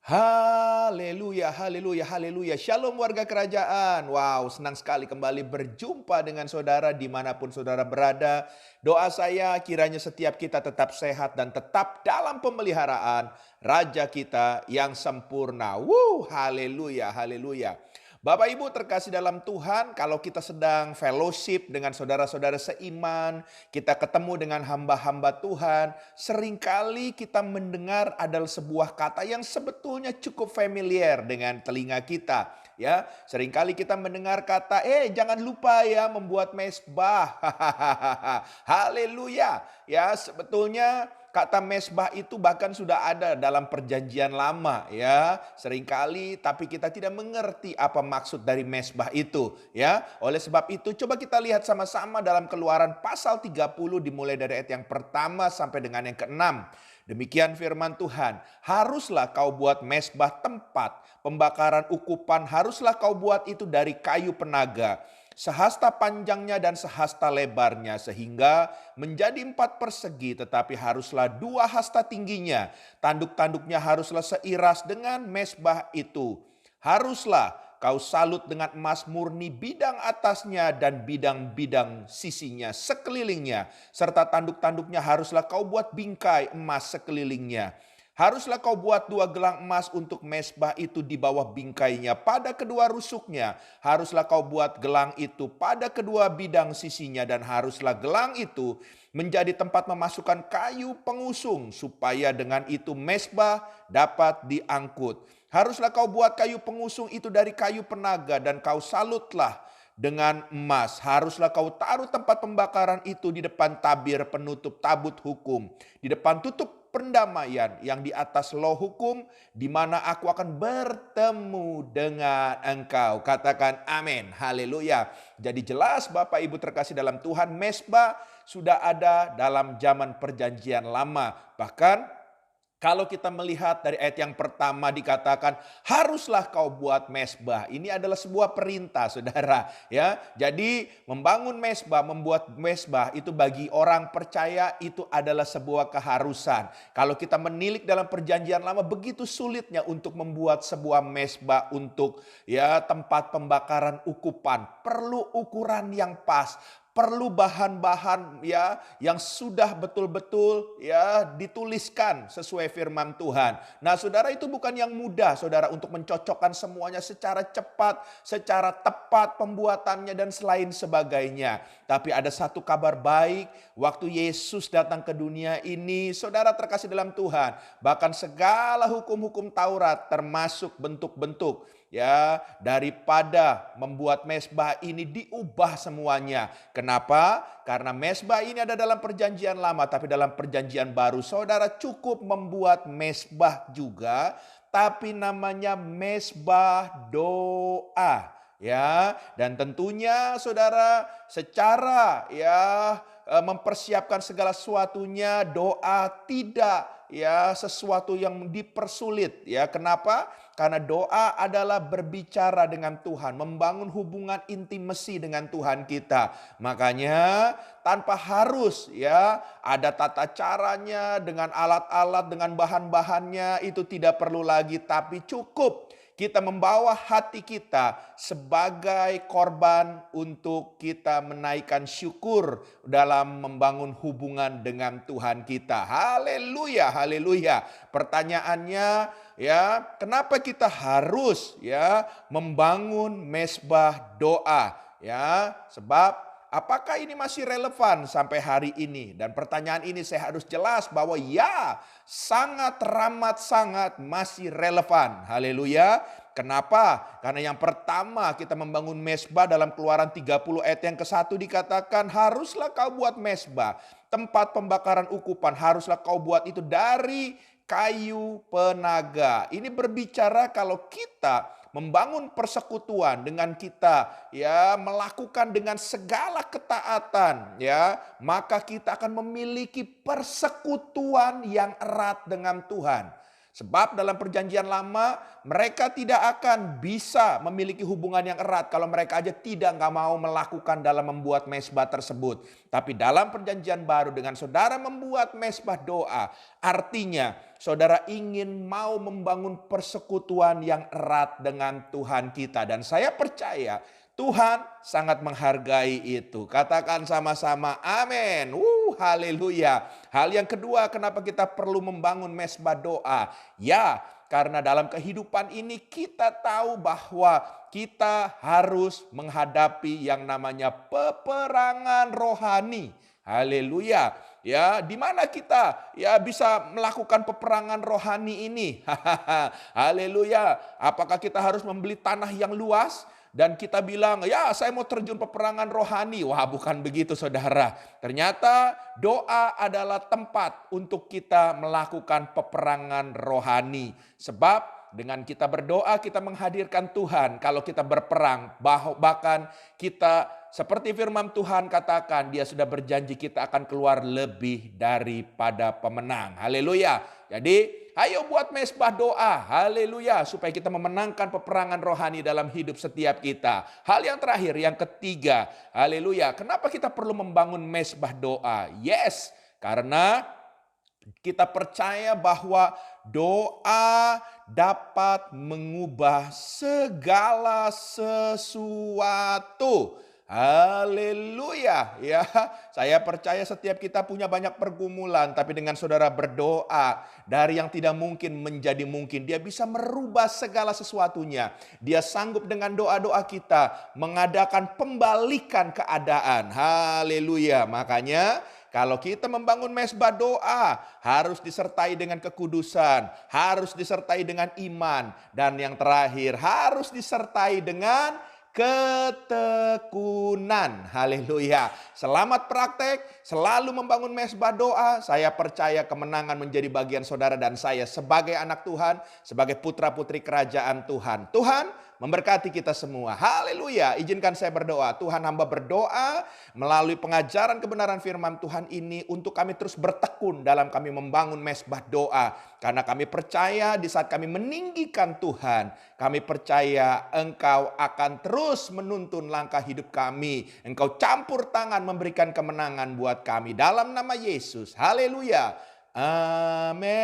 Haleluya, haleluya, haleluya. Shalom warga kerajaan. Wow, senang sekali kembali berjumpa dengan saudara dimanapun saudara berada. Doa saya kiranya setiap kita tetap sehat dan tetap dalam pemeliharaan Raja kita yang sempurna. Haleluya, haleluya. Bapak Ibu terkasih dalam Tuhan, kalau kita sedang fellowship dengan saudara-saudara seiman, kita ketemu dengan hamba-hamba Tuhan, seringkali kita mendengar adalah sebuah kata yang sebetulnya cukup familiar dengan telinga kita. Ya, seringkali kita mendengar kata, jangan lupa ya membuat mesbah. Haleluya. Ya, sebetulnya kata mesbah itu bahkan sudah ada dalam perjanjian lama ya. Seringkali tapi kita tidak mengerti apa maksud dari mesbah itu ya. Oleh sebab itu coba kita lihat sama-sama dalam Keluaran pasal 30 dimulai dari ayat yang pertama sampai dengan yang keenam. Demikian firman Tuhan, haruslah kau buat mesbah tempat pembakaran ukupan, haruslah kau buat itu dari kayu penaga. Sehasta panjangnya dan sehasta lebarnya sehingga menjadi 4 persegi, tetapi haruslah 2 hasta tingginya. Tanduk-tanduknya haruslah seiras dengan mesbah itu. Haruslah kau salut dengan emas murni bidang atasnya dan bidang-bidang sisinya sekelilingnya. Serta tanduk-tanduknya haruslah kau buat bingkai emas sekelilingnya. Haruslah kau buat 2 gelang emas untuk mesbah itu di bawah bingkainya pada kedua rusuknya. Haruslah kau buat gelang itu pada kedua bidang sisinya, dan haruslah gelang itu menjadi tempat memasukkan kayu pengusung supaya dengan itu mesbah dapat diangkut. Haruslah kau buat kayu pengusung itu dari kayu penaga dan kau salutlah dengan emas. Haruslah kau taruh tempat pembakaran itu di depan tabir penutup tabut hukum, di depan tutup pendamaian yang di atas loh hukum, di mana aku akan bertemu dengan engkau. Katakan amin, haleluya. Jadi jelas Bapak Ibu terkasih dalam Tuhan, mesbah sudah ada dalam zaman perjanjian lama. Bahkan kalau kita melihat dari ayat yang pertama dikatakan haruslah kau buat mesbah. Ini adalah sebuah perintah saudara ya. Jadi membangun mesbah, membuat mesbah itu bagi orang percaya itu adalah sebuah keharusan. Kalau kita menilik dalam perjanjian lama begitu sulitnya untuk membuat sebuah mesbah untuk ya tempat pembakaran ukupan. Perlu ukuran yang pas. Perlu bahan-bahan ya yang sudah betul-betul ya dituliskan sesuai firman Tuhan. Nah, saudara, itu bukan yang mudah saudara untuk mencocokkan semuanya secara cepat, secara tepat pembuatannya dan selain sebagainya. Tapi ada satu kabar baik, waktu Yesus datang ke dunia ini, saudara terkasih dalam Tuhan, bahkan segala hukum-hukum Taurat termasuk bentuk-bentuk ya daripada membuat mesbah ini diubah semuanya. Kenapa? Karena mesbah ini ada dalam perjanjian lama, tapi dalam perjanjian baru saudara cukup membuat mesbah juga, tapi namanya mesbah doa. Ya, dan tentunya saudara secara mempersiapkan segala sesuatunya, doa tidak ya sesuatu yang dipersulit ya. Kenapa? Karena doa adalah berbicara dengan Tuhan, membangun hubungan intimasi dengan Tuhan kita. Makanya tanpa harus ya ada tata caranya dengan alat-alat, dengan bahan-bahannya, itu tidak perlu lagi, tapi cukup kita membawa hati kita sebagai korban untuk kita menaikkan syukur dalam membangun hubungan dengan Tuhan kita. Haleluya, haleluya. Pertanyaannya ya, kenapa kita harus ya membangun mesbah doa? Ya, sebab apakah ini masih relevan sampai hari ini? Dan pertanyaan ini saya harus jelas bahwa ya, sangat ramad sangat masih relevan. Haleluya. Kenapa? Karena yang pertama kita membangun mesbah dalam Keluaran 30 ayat yang ke-1 dikatakan haruslah kau buat mesbah. Tempat pembakaran ukupan haruslah kau buat itu dari kayu penaga. Ini berbicara kalau kita membangun persekutuan dengan kita ya melakukan dengan segala ketaatan ya, maka kita akan memiliki persekutuan yang erat dengan Tuhan. Sebab dalam perjanjian lama mereka tidak akan bisa memiliki hubungan yang erat kalau mereka aja nggak mau melakukan dalam membuat mezbah tersebut. Tapi dalam perjanjian baru dengan saudara membuat mezbah doa, artinya saudara ingin mau membangun persekutuan yang erat dengan Tuhan kita. Dan saya percaya Tuhan sangat menghargai itu. Katakan sama-sama amin. Haleluya. Hal yang kedua, kenapa kita perlu membangun mezbah doa? Ya, karena dalam kehidupan ini kita tahu bahwa kita harus menghadapi yang namanya peperangan rohani. Haleluya. Ya, di mana kita ya bisa melakukan peperangan rohani ini? Haleluya. Apakah kita harus membeli tanah yang luas? Dan kita bilang, ya saya mau terjun peperangan rohani. Wah, bukan begitu saudara. Ternyata doa adalah tempat untuk kita melakukan peperangan rohani. Sebab dengan kita berdoa kita menghadirkan Tuhan. Kalau kita berperang, bahkan kita seperti firman Tuhan katakan, dia sudah berjanji kita akan keluar lebih daripada pemenang. Haleluya. Jadi ayo buat mezbah doa, haleluya, supaya kita memenangkan peperangan rohani dalam hidup setiap kita. Hal yang terakhir, yang ketiga, haleluya. Kenapa kita perlu membangun mezbah doa? Yes, karena kita percaya bahwa doa dapat mengubah segala sesuatu. Haleluya ya. Saya percaya setiap kita punya banyak pergumulan, tapi dengan saudara berdoa dari yang tidak mungkin menjadi mungkin, dia bisa merubah segala sesuatunya. Dia sanggup dengan doa-doa kita mengadakan pembalikan keadaan. Haleluya. Makanya kalau kita membangun mezbah doa, harus disertai dengan kekudusan, harus disertai dengan iman, dan yang terakhir harus disertai dengan ketekunan. Haleluya. Selamat praktek, selalu membangun mezbah doa. Saya percaya kemenangan menjadi bagian saudara dan saya sebagai anak Tuhan, sebagai putra-putri kerajaan Tuhan. Tuhan memberkati kita semua. Haleluya. Izinkan saya berdoa. Tuhan, hamba berdoa melalui pengajaran kebenaran firman Tuhan ini untuk kami terus bertekun dalam kami membangun mezbah doa. Karena kami percaya di saat kami meninggikan Tuhan, kami percaya Engkau akan terus menuntun langkah hidup kami. Engkau campur tangan memberikan kemenangan buat kami. Dalam nama Yesus. Haleluya. Amin.